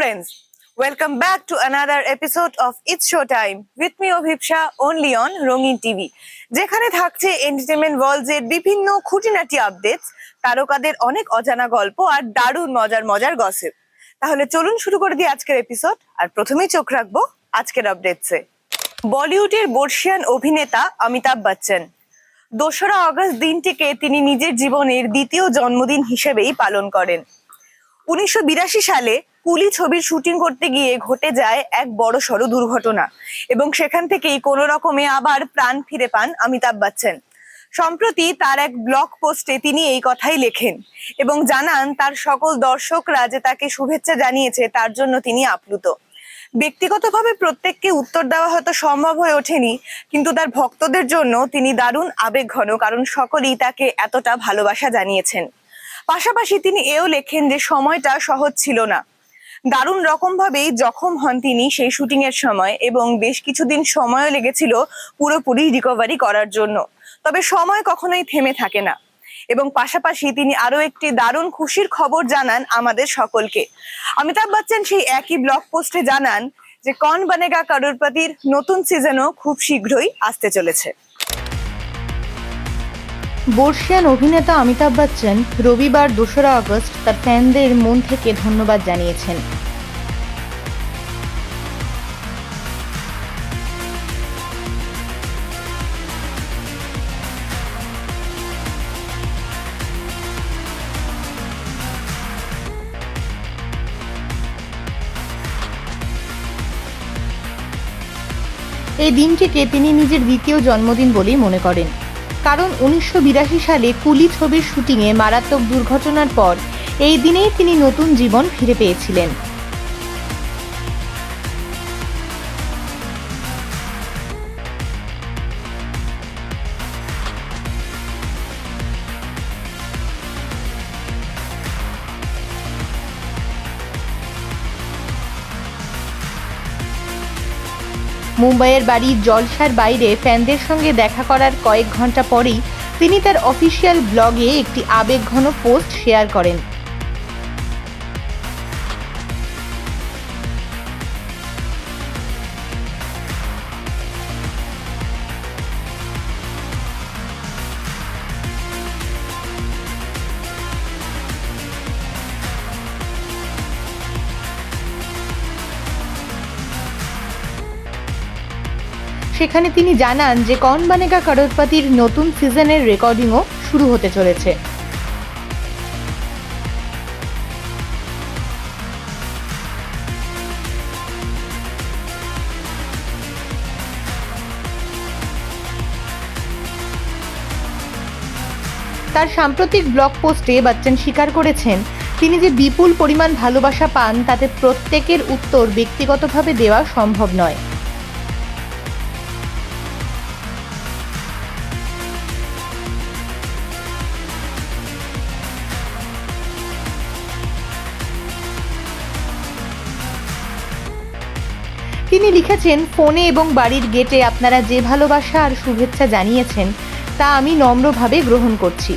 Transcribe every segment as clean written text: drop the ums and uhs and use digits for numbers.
friends, welcome back to another episode of It's Showtime with me Obhipsha only on Rongin TV, যেখানে থাকছে entertainment world's এর বিভিন্ন খুঁটিনাটি updates, তারকাদের অনেক অজানা গল্প আর দারুণ মজার মজার গসিপ। তাহলে চলুন শুরু করে দিই আজকের এপিসোড। আর প্রথমেই চোখ রাখবো আজকের আপডেটসে। বলিউডের বর্ষিয়ান অভিনেতা অমিতাভ বচ্চন 2রা আগস্ট দিনটিকে তিনি নিজের জীবনের দ্বিতীয় জন্মদিন হিসেবেই পালন করেন। 1982 সালে কুলি ছবির শুটিং করতে গিয়ে ঘটে যায় এক বড়সড় দুর্ঘটনা এবং সেখান থেকেই কোনো রকমে আবার প্রাণ ফিরে পান অমিতাভ বচ্চন। সম্প্রতি তার এক ব্লগ পোস্টে তিনি এই কথাই লেখেন এবং জানান তার সকল দর্শকরা যে তাকে শুভেচ্ছা জানিয়েছে তার জন্য তিনি আপ্লুত। ব্যক্তিগতভাবে প্রত্যেককে উত্তর দেওয়া হয়তো সম্ভব হয়ে ওঠেনি, কিন্তু তার ভক্তদের জন্য তিনি দারুণ আবেগঘন, কারণ সকলেই তাকে এতটা ভালোবাসা জানিয়েছেন। পাশাপাশি তিনি এও লেখেন যে সময়টা সহজ ছিল না, দারুণ রকম ভাবেই জখম হন তিনি সেই শুটিং এর সময় এবং বেশ কিছুদিন সময়ও লেগেছিল পুরোপুরি রিকভারি করার জন্য। তবে সময় কখনোই থেমে থাকে না এবং পাশাপাশি তিনি আরো একটি দারুণ খুশির খবর জানান আমাদের সকলকে। অমিতাভ বচ্চন সেই একই ব্লগ পোস্টে জানান যে কন বনেগা করোড়পতির নতুন সিজনও খুব শীঘ্রই আসতে চলেছে। বর্ষিয়ান অভিনেতা অমিতাভ বচ্চন রবিবার 2রা আগস্ট তার ফ্যানদের মন থেকে ধন্যবাদ জানিয়েছেন। এই দিনটিকে তিনি নিজের দ্বিতীয় জন্মদিন বলেই মনে করেন, কারণ 1982 সালে কুলি ছবির শুটিংয়ে মারাত্মক দুর্ঘটনার পর এই দিনেই তিনি নতুন জীবন ফিরে পেয়েছিলেন। মুম্বাইয়ের বাড়ির জলসার বাইরে ফ্যানদের সঙ্গে দেখা করার কয়েক ঘন্টা পরেই তিনি তার অফিসিয়াল ব্লগে একটি আবেগঘন পোস্ট শেয়ার করেন। সেখানে তিনি জানান যে কন বনেগা করোড়পতির নতুন সিজনের রেকর্ডিংও শুরু হতে চলেছে। তার সাম্প্রতিক ব্লগ পোস্টে বচ্চন স্বীকার করেছেন তিনি যে বিপুল পরিমাণ ভালোবাসা পান তাতে প্রত্যেকের উত্তর ব্যক্তিগতভাবে দেওয়া সম্ভব নয়। তিনি লিখেছেন, ফোনে এবং বাড়ির গেটে আপনারা যে ভালোবাসা আর শুভেচ্ছা জানিয়েছেন তা আমি নম্রভাবে গ্রহণ করছি।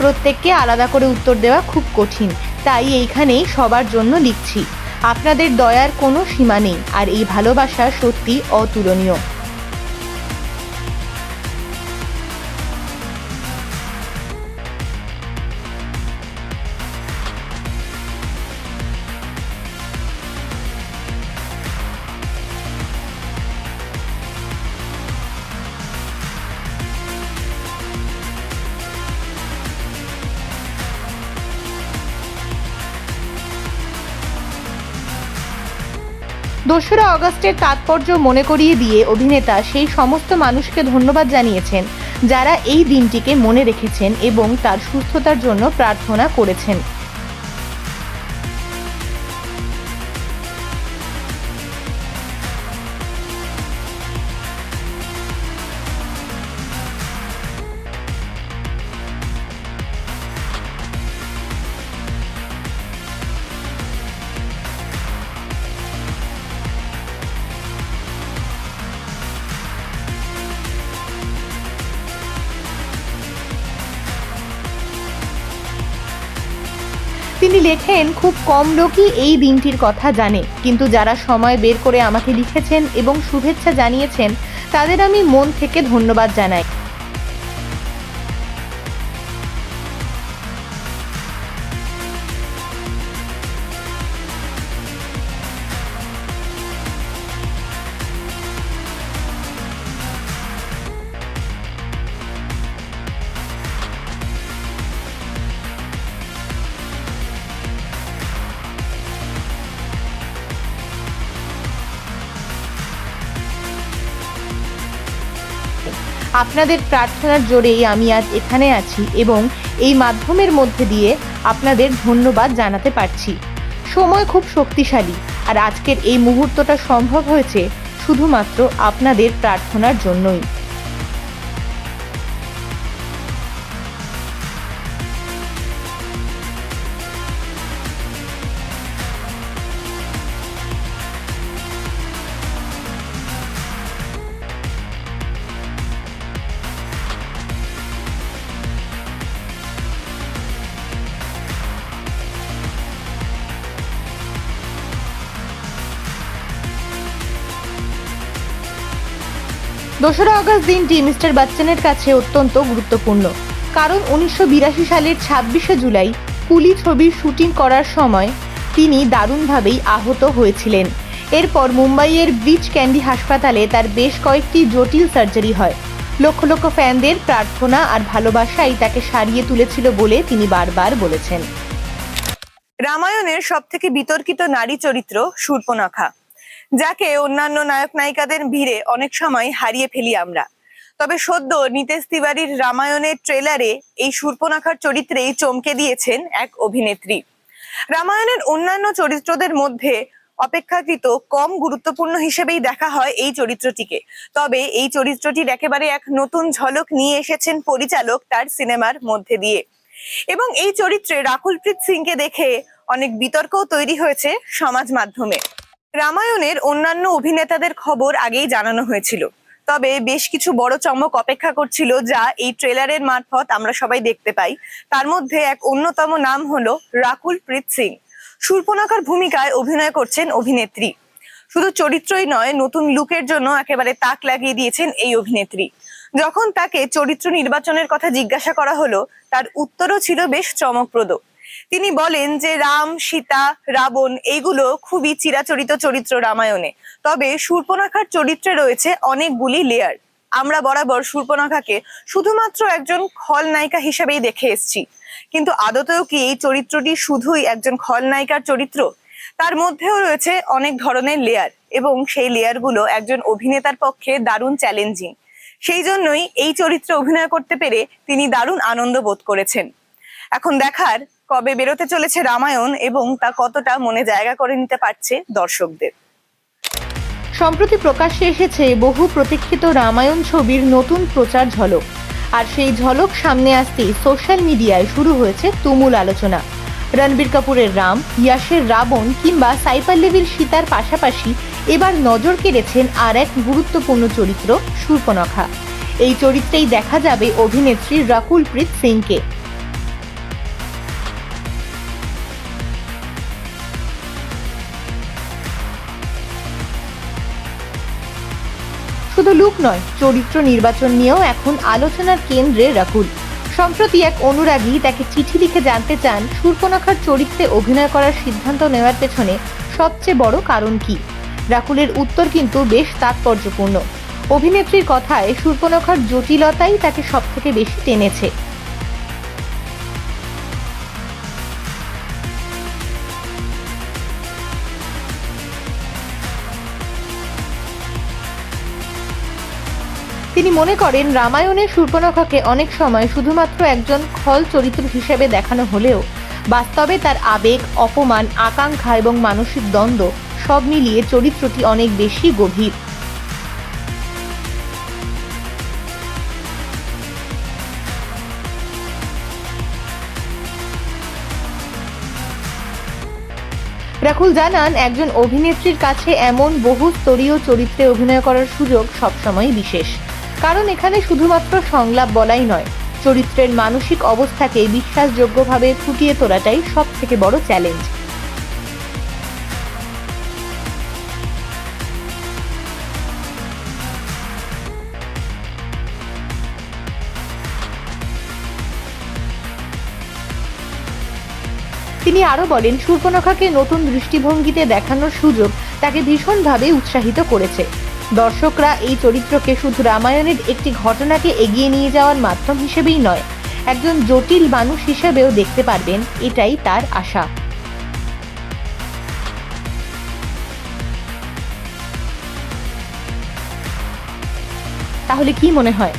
প্রত্যেককে আলাদা করে উত্তর দেওয়া খুব কঠিন, তাই এইখানেই সবার জন্য লিখছি। আপনাদের দয়ার কোনো সীমা নেই আর এই ভালোবাসা সত্যি অতুলনীয়। দোসরা আগস্টের তাৎপর্য মনে করিয়ে দিয়ে অভিনেতা সেই সমস্ত মানুষকে ধন্যবাদ জানিয়েছেন যারা এই দিনটিকে মনে রেখেছেন এবং তার সুস্থতার জন্য প্রার্থনা করেছেন। আপনি লেখেন, খুব কম লোকই এই দিনটির কথা জানে, কিন্তু যারা সময় বের করে আমাকে লিখেছেন এবং শুভেচ্ছা জানিয়েছেন তাদের আমি মন থেকে ধন্যবাদ জানাই। আপনাদের প্রার্থনার জোরেই আমি আজ এখানে আছি এবং এই মাধ্যমের মধ্যে দিয়ে আপনাদের ধন্যবাদ জানাতে পারছি। সময় খুব শক্তিশালী, আর আজকের এই মুহূর্তটা সম্ভব হয়েছে শুধুমাত্র আপনাদের প্রার্থনার জন্যই। দোসরা আগস্ট দিনটি মিস্টার বচ্চনের কাছে অত্যন্ত গুরুত্বপূর্ণ, কারণ 1982 সালের 26শে জুলাই কুলি ছবির শুটিং করার সময় তিনি দারুণভাবেই আহত হয়েছিলেন। এরপর মুম্বাইয়ের ব্রিচ ক্যান্ডি হাসপাতালে তার বেশ কয়েকটি জটিল সার্জারি হয়। লক্ষ লক্ষ ফ্যানদের প্রার্থনা আর ভালোবাসাই তাকে সারিয়ে তুলেছিল বলে তিনি বারবার বলেছেন। রামায়ণের সবথেকে বিতর্কিত নারী চরিত্র শূর্পণখা, যাকে অন্যান্য নায়ক নায়িকাদের ভিড়ে অনেক সময় হারিয়ে ফেলি আমরা। তবে সদ্য নিতেশ তিওয়ারির রামায়ণের ট্রেলারে এই শূর্পণখার চরিত্রেই চমকে দিয়েছেন এক অভিনেত্রী। রামায়ণের অন্যান্য চরিত্রদের মধ্যে অপেক্ষাকৃত কম গুরুত্বপূর্ণ হিসেবেই দেখা হয় এই চরিত্রটিকে। তবে এই চরিত্রটির একেবারে এক নতুন ঝলক নিয়ে এসেছেন পরিচালক তার সিনেমার মধ্যে দিয়ে, এবং এই চরিত্রে রাকুল প্রীত সিংকে দেখে অনেক বিতর্কও তৈরি হয়েছে সমাজ মাধ্যমে। রামায়ণের অন্যান্য অভিনেতাদের খবর আগেই জানানো হয়েছিল, তবে বেশ কিছু বড় চমক অপেক্ষা করছিল যা এই ট্রেলারের মারফত আমরা সবাই দেখতে পাই। তার মধ্যে এক অন্যতম নাম হলো রাকুল প্রীত সিং। শূর্পণখার ভূমিকায় অভিনয় করছেন অভিনেত্রী। শুধু চরিত্রই নয়, নতুন লুকের জন্য একেবারে তাক লাগিয়ে দিয়েছেন এই অভিনেত্রী। যখন তাকে চরিত্র নির্বাচনের কথা জিজ্ঞাসা করা হলো, তার উত্তরও ছিল বেশ চমকপ্রদ। তিনি বলেন যে রাম, সীতা, রাবণ এইগুলো খুবই চিরাচরিত চরিত্র রামায়ণে, তবে শূর্পণখার চরিত্রে রয়েছে অনেকগুলি লেয়ার। আমরা বরাবর শূর্পণখাকে শুধুমাত্র একজন খলনায়িকা হিসেবেই দেখে এসেছি, কিন্তু আদতেও কি এই চরিত্রটি শুধুই একজন খলনায়িকার চরিত্র? তার মধ্যেও রয়েছে অনেক ধরনের লেয়ার, এবং সেই লেয়ারগুলো একজন অভিনেতার পক্ষে দারুণ চ্যালেঞ্জিং। সেই জন্যই এই চরিত্রে অভিনয় করতে পেরে তিনি দারুণ আনন্দ বোধ করেছেন। এখন দেখার কবে বেরোতে চলেছে রামায়ণ এবং তা কতটা মনে জায়গা করে নিতে পারছে দর্শকদের। সম্প্রতি প্রকাশ্যে এসেছে বহু প্রতীক্ষিত রামায়ণ ছবির নতুন প্রচার ঝলক, আর সেই ঝলক সামনে আসতেই সোশ্যাল মিডিয়ায় শুরু হয়েছে তুমুল আলোচনা। রণবীর কাপুরের রাম, ইয়াশের রাবণ কিংবা সাই পল্লবীর সীতার পাশাপাশি এবার নজর কেড়েছেন আর এক গুরুত্বপূর্ণ চরিত্র শূর্পণখা। এই চরিত্রেই দেখা যাবে অভিনেত্রী রাকুল প্রীত সিংকে। শুধু লুক নয়, চরিত্র নির্বাচন নিয়েও এখন আলোচনার কেন্দ্রে রাকুল। সম্প্রতি এক অনুরাগী তাকে চিঠি লিখে জানতে চান শূর্পণখার চরিত্রে অভিনয় করার সিদ্ধান্ত নেওয়ার পেছনে সবচেয়ে বড় কারণ কি। রাকুলের উত্তর কিন্তু বেশ তাৎপর্যপূর্ণ। অভিনেত্রীর কথায় শূর্পণখার জটিলতাই তাকে সবথেকে বেশি টেনেছে। তিনি মনে করেন রামায়ণে শূর্পণখাকে অনেক সময় শুধুমাত্র একজন খল চরিত্র হিসেবে দেখানো হলেও বাস্তবে তার আবেগ, অপমান, আকাঙ্ক্ষা এবং মানসিক দ্বন্দ্ব সব মিলিয়ে চরিত্রটি অনেক বেশি গভীর। রাকুল জানান, একজন অভিনেত্রীর কাছে এমন বহু স্তরীয় চরিত্রে অভিনয় করার সুযোগ সবসময় বিশেষ, কারণ এখানে শুধুমাত্র সংলাপ বলাই নয়, চরিত্রের মানসিক অবস্থাকে বিশ্বাসযোগ্যভাবে ফুটিয়ে তোলাটাই সব থেকে বড় চ্যালেঞ্জ। তিনি আরো বলেন, শূর্পণখাকে নতুন দৃষ্টিভঙ্গিতে দেখানোর সুযোগ তাকে ভীষণভাবে উৎসাহিত করেছে। দর্শকরা এই চরিত্রকে শুধু রামায়ণের একটি ঘটনাকে এগিয়ে নিয়ে যাওয়ার মাধ্যম হিসেবেই নয়, একজন জটিল মানুষ হিসেবেও দেখতে পারবেন, এটাই তার আশা। তাহলে কি মনে হয়,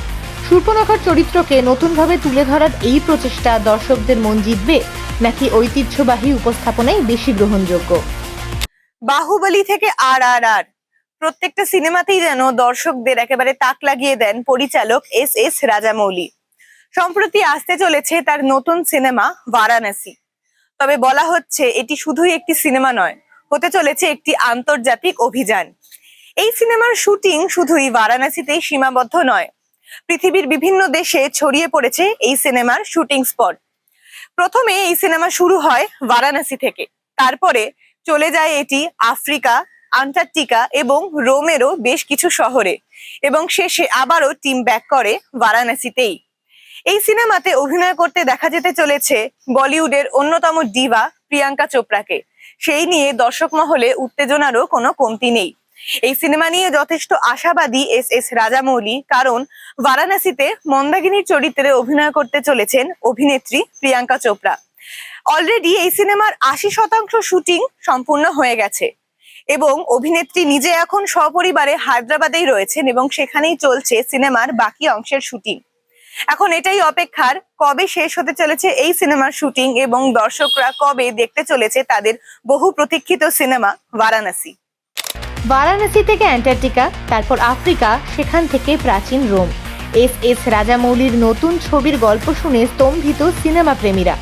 শূর্পণখার চরিত্রকে নতুনভাবে তুলে ধরার এই প্রচেষ্টা দর্শকদের মন জিতবে, নাকি ঐতিহ্যবাহী উপস্থাপনাই বেশি গ্রহণযোগ্য? বাহুবলী থেকে আর প্রত্যেকটা সিনেমাতেই যেন দর্শকদের একেবারে তাক লাগিয়ে দেন পরিচালক এস রাজামৌলি। সম্প্রতি আসতে চলেছে তার নতুন সিনেমা বারাণসী। তবে বলা হচ্ছে এটি শুধুই একটি সিনেমা নয়, হতে চলেছে একটি আন্তর্জাতিক অভিযান। এই সিনেমার শুটিং শুধুই বারাণসীতেই সীমাবদ্ধ নয়, পৃথিবীর বিভিন্ন দেশে ছড়িয়ে পড়েছে এই সিনেমার শুটিং স্পট। প্রথমে এই সিনেমা শুরু হয় বারাণসী থেকে, তারপরে চলে যায় এটি আফ্রিকা, আন্টার্কটিকা এবং রোমেরও বেশ কিছু শহরে, এবং শেষে আবারও টিম ব্যাক করে বারাণসীতেই। এই সিনেমাতে অভিনয় করতে দেখা যেতে চলেছে বলিউডের অন্যতম ডিভা প্রিয়াঙ্কা চোপড়াকে। সেই নিয়ে দর্শক মহলে উত্তেজনারও কোনো কমতি নেই। এই সিনেমা নিয়ে যথেষ্ট আশাবাদী এস রাজামৌলি, কারণ বারাণসীতে মন্দাকিনীর চরিত্রে অভিনয় করতে চলেছেন অভিনেত্রী প্রিয়াঙ্কা চোপড়া। অলরেডি এই সিনেমার 80% শুটিং সম্পূর্ণ হয়ে গেছে এবং অভিনেত্রী নিজে এখন সপরিবারে হায়দ্রাবাদেই রয়েছেন এবং সেখানেই চলছে সিনেমার বাকি অংশের শুটিং। এখন এটাই অপেক্ষার, কবে শেষ হতে চলেছে এই সিনেমার শুটিং এবং দর্শকরা কবে দেখতে চলেছে তাদের বহু প্রতীক্ষিত সিনেমা বারাণসী। বারাণসী থেকে অ্যান্টার্কটিকা, তারপর আফ্রিকা, সেখান থেকে প্রাচীন রোম। এস রাজামৌলির নতুন ছবির গল্প শুনে স্তম্ভিত সিনেমা প্রেমীরা।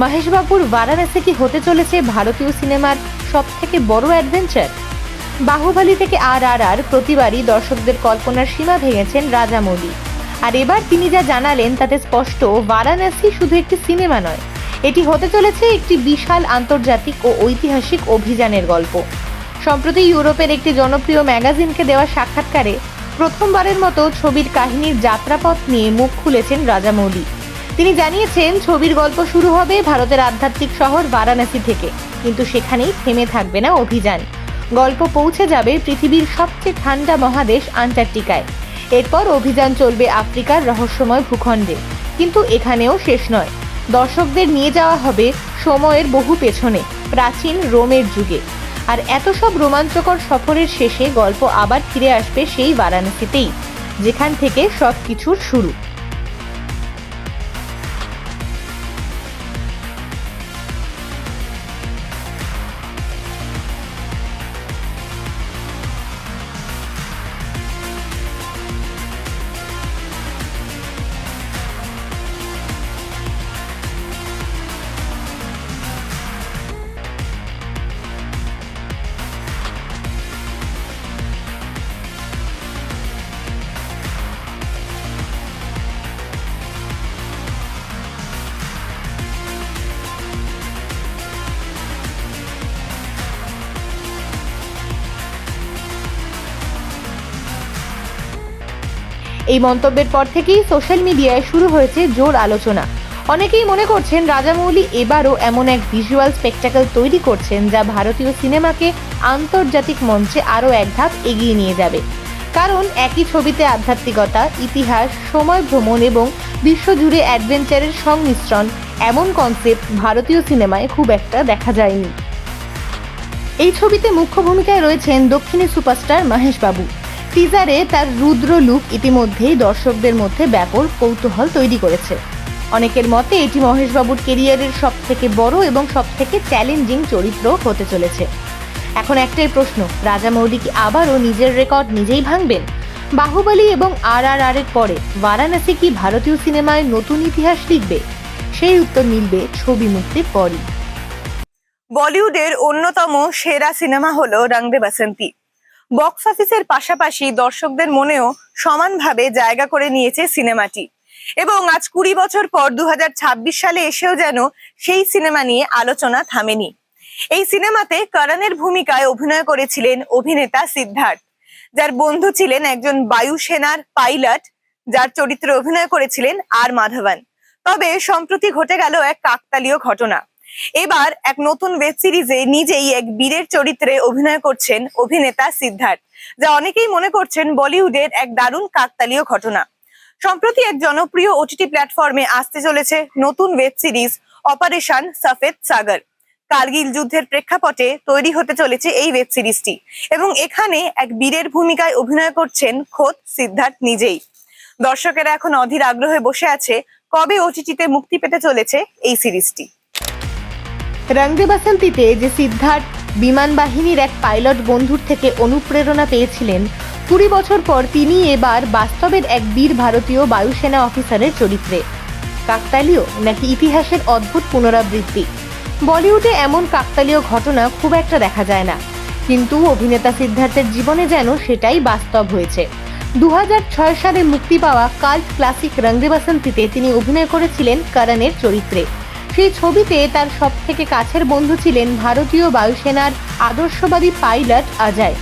মহেশবাবুর বারাণসী কি হতে চলেছে ভারতীয় সিনেমার সব থেকে বড় অ্যাডভেঞ্চার? বাহুবলী থেকে আর প্রতিবারই দর্শকদের কল্পনার সীমা ভেঙেছেন রাজামৌলি। আর এবার তিনি যা জানালেন তাতে স্পষ্ট, বারাণসী শুধু একটি সিনেমা নয়, এটি হতে চলেছে একটি বিশাল আন্তর্জাতিক ও ঐতিহাসিক অভিযানের গল্প। সম্প্রতি ইউরোপের একটি জনপ্রিয় ম্যাগাজিনকে দেওয়া সাক্ষাৎকারে প্রথমবারের মতো ছবির কাহিনীর যাত্রাপথ নিয়ে মুখ খুলেছেন রাজামৌলি। তিনি জানিয়েছেন, ছবির গল্প শুরু হবে ভারতের আধ্যাত্মিক শহর বারাণসী থেকে, কিন্তু সেখানেই থেমে থাকবে না অভিযান। গল্প পৌঁছে যাবে পৃথিবীর সবচেয়ে ঠান্ডা মহাদেশ আন্টার্কটিকায়। এরপর অভিযান চলবে আফ্রিকার রহস্যময় ভূখণ্ডে। কিন্তু এখানেও শেষ নয়, দর্শকদের নিয়ে যাওয়া হবে সময়ের বহু পেছনে, প্রাচীন রোমের যুগে। আর এত সব রোমাঞ্চকর সফরের শেষে গল্প আবার ফিরে আসবে সেই বারাণসীতেই, যেখান থেকে সবকিছুর শুরু। এই মন্তব্যের পর থেকেই সোশ্যাল মিডিয়ায় শুরু হয়েছে জোর আলোচনা। অনেকেই মনে করছেন রাজামৌলি এবারও এমন এক ভিজুয়াল স্পেকটাকল তৈরি করছেন যা ভারতীয় সিনেমাকে আন্তর্জাতিক মঞ্চে আরও এক ধাপ এগিয়ে নিয়ে যাবে। কারণ একই ছবিতে আধ্যাত্মিকতা, ইতিহাস, সময় ভ্রমণ এবং বিশ্বজুড়ে অ্যাডভেঞ্চারের সংমিশ্রণ, এমন কনসেপ্ট ভারতীয় সিনেমায় খুব একটা দেখা যায়নি। এই ছবিতে মুখ্য ভূমিকায় রয়েছেন দক্ষিণী সুপারস্টার মহেশ বাবু। টিজারে তার রুদ্র লুক ইতিমধ্যেই দর্শকদের মধ্যে ব্যাপক কৌতূহল তৈরি করেছে। অনেকের মতে এটি মহেশবাবুর কেরিয়ারের সব থেকে বড় এবং সব থেকে চ্যালেঞ্জিং চরিত্র হতে চলেছে। এখন একটাই প্রশ্ন, রাজামৌলি কি আবারও নিজের রেকর্ড নিজেই ভাঙবেন? বাহুবলী এবং আর এর পরে বারাণসী কি ভারতীয় সিনেমায় নতুন ইতিহাস লিখবে? সেই উত্তর মিলবে ছবি মুক্তির পরই। বলিউডের অন্যতম সেরা সিনেমা হলো রং দে বাসন্তী। বক্স অফিসের পাশাপাশি দর্শকদের মনেও সমানভাবে জায়গা করে নিয়েছে সিনেমাটি। এবং আজ 20 বছর পর 2026 সালে এসেও যেন সেই সিনেমা নিয়ে আলোচনা থামেনি। এই সিনেমাতে করণের ভূমিকায় অভিনয় করেছিলেন অভিনেতা সিদ্ধার্থ, যার বন্ধু ছিলেন একজন বায়ুসেনার পাইলট, যার চরিত্রে অভিনয় করেছিলেন আর মাধবন। তবে সম্প্রতি ঘটে গেল এক কাকতালীয় ঘটনা। এবার এক নতুন ওয়েব সিরিজে নিজেই এক বীরের চরিত্রে অভিনয় করছেন অভিনেতা সিদ্ধার্থ, যা অনেকেই মনে করছেন বলিউডের এক দারুণ কাকতালীয় ঘটনা। সম্প্রতি এক জনপ্রিয় ওটিটি প্ল্যাটফর্মে আসতে চলেছে নতুন ওয়েব সিরিজ অপারেশন সফেদ সাগর। কার্গিল যুদ্ধের প্রেক্ষাপটে তৈরি হতে চলেছে এই ওয়েব সিরিজটি, এবং এখানে এক বীরের ভূমিকায় অভিনয় করছেন খোদ সিদ্ধার্থ নিজেই। দর্শকেরা এখন অধীর আগ্রহে বসে আছে কবে ওটিটিতে মুক্তি পেতে চলেছে এই সিরিজটি। রং দে বাসন্তীতে যে সিদ্ধার্থ বিমান বাহিনীর এক পাইলট বন্ধুর থেকে অনুপ্রেরণা পেয়েছিলেন, 20 বছর পর তিনি এবার বাস্তবের এক বীর ভারতীয় বায়ুসেনা অফিসারের চরিত্রে। কাকতালীয় নাকি ইতিহাসের অদ্ভুত পুনরাবৃত্তি? বলিউডে এমন কাকতালীয় ঘটনা খুব একটা দেখা যায় না, কিন্তু অভিনেতা সিদ্ধার্থের জীবনে যেন সেটাই বাস্তব হয়েছে। 2006 সালে মুক্তি পাওয়া কাল্ট ক্লাসিক রং দে বাসন্তীতে তিনি অভিনয় করেছিলেন করণের চরিত্রে। সেই ছবিতে তার সব থেকে কাছের বন্ধু ছিলেন ভারতীয় বায়ুসেনার আদর্শবাদী পাইলট অজয়,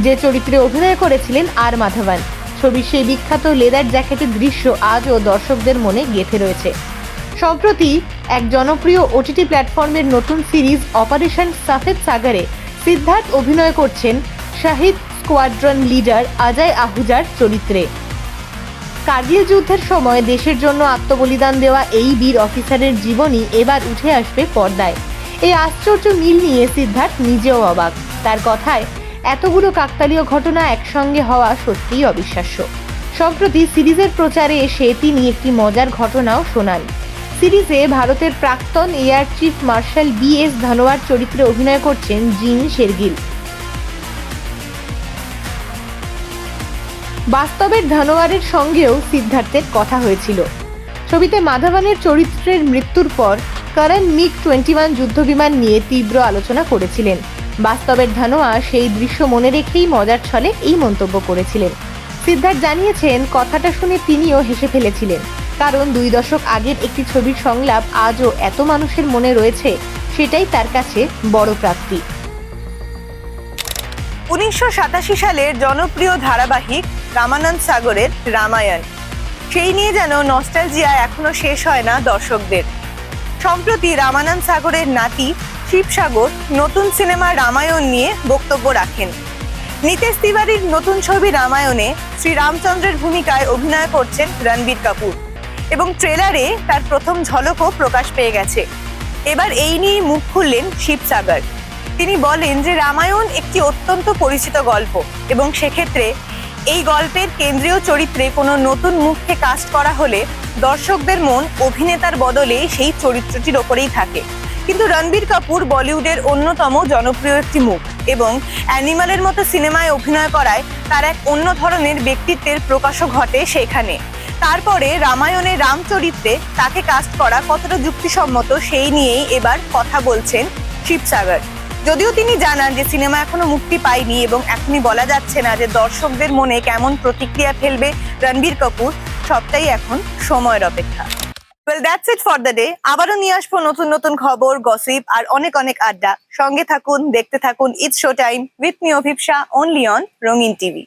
যে চরিত্রে অভিনয় করেছিলেন আর মাধবন। ছবির সেই বিখ্যাত লেদার জ্যাকেটের দৃশ্য আজও দর্শকদের মনে গেঁথে রয়েছে। সম্প্রতি এক জনপ্রিয় ওটিটি প্ল্যাটফর্মের নতুন সিরিজ অপারেশন সফেদ সাগরে সিদ্ধার্থ অভিনয় করছেন শহীদ স্কোয়াড্রন লিডার অজয় আহুজার চরিত্রে। কার্গিল যুদ্ধের সময় দেশের জন্য আত্মবলিদান দেওয়া এই বীর অফিসারের জীবনী এবার উঠে আসবে পর্দায়। এই আশ্চর্য মিল নিয়ে সিদ্ধার্থ নিজেও অবাক। তার কথায়, এতগুলো কাকতালীয় ঘটনা একসঙ্গে হওয়া সত্যিই অবিশ্বাস্য। সম্প্রতি সিরিজের প্রচারে এসে তিনি একটি মজার ঘটনাও শোনান। সিরিজে ভারতের প্রাক্তন এয়ার চিফ মার্শাল BS ধানোয়ার চরিত্রে অভিনয় করছেন জিন শেরগিল। বাস্তবের ধানোয়ারের সঙ্গেও সিদ্ধার্থের কথা হয়েছিল। ছবিতে মাধবনের চরিত্রের মৃত্যুর পর করণ MiG-21 যুদ্ধবিমান নিয়ে তীব্র আলোচনা করেছিলেন। বাস্তবের ধানোয়া সেই দৃশ্য মনে রেখেই মজার ছলে এই মন্তব্য করেছিলেন। সিদ্ধার্থ জানিয়েছেন, কথাটা শুনে তিনিও হেসে ফেলেছিলেন, কারণ 2 দশক আগের একটি ছবির সংলাপ আজও এত মানুষের মনে রয়েছে, সেটাই তার কাছে বড় প্রাপ্তি। 1987 সালের জনপ্রিয় ধারাবাহিক রামানন্দ সাগরের রামায়ণ, সেই নিয়ে যেন নস্টালজিয়া এখনো শেষ হয় না দর্শকদের। সম্প্রতি রামানন্দ সাগরের নাতি শিবসাগর নতুন সিনেমা রামায়ণ নিয়ে বক্তব্য রাখেন। নিতেশ তিওয়ারির নতুন ছবি রামায়ণে শ্রীরামচন্দ্রের ভূমিকায় অভিনয় করছেন রণবীর কাপুর, এবং ট্রেলারে তার প্রথম ঝলকও প্রকাশ পেয়ে গেছে। এবার এই নিয়ে মুখ খুললেন শিবসাগর। তিনি বলেন যে রামায়ণ একটি অত্যন্ত পরিচিত গল্প, এবং সেক্ষেত্রে এই গল্পের কেন্দ্রীয় চরিত্রে কোনো নতুন মুখকে কাস্ট করা হলে দর্শকদের মন অভিনেতার বদলে সেই চরিত্রটির ওপরেই থাকে। কিন্তু রণবীর কাপুর বলিউডের অন্যতম জনপ্রিয় একটি মুখ, এবং অ্যানিমালের মতো সিনেমায় অভিনয় করায় তার এক অন্য ধরনের ব্যক্তিত্বের প্রকাশও ঘটে সেখানে। তারপরে রামায়ণে রাম চরিত্রে তাকে কাস্ট করা কতটা যুক্তিসম্মত সেই নিয়েই এবার কথা বলছেন শিবসাগর। যদিও তিনি জানান যে সিনেমা এখনো মুক্তি পায়নি এবং এখনই বলা যাচ্ছে না যে দর্শকদের মনে কেমন প্রতিক্রিয়া ফেলবে রণবীর কাপুর, সবটাই এখন সময়ের অপেক্ষা। Well, that's it for the day. আবারও নিয়ে আসবো নতুন নতুন খবর, গসিপ আর অনেক অনেক আড্ডা। সঙ্গে থাকুন, দেখতে থাকুন it's show time with me অভিপ্সা, only on রঙিন টিভি।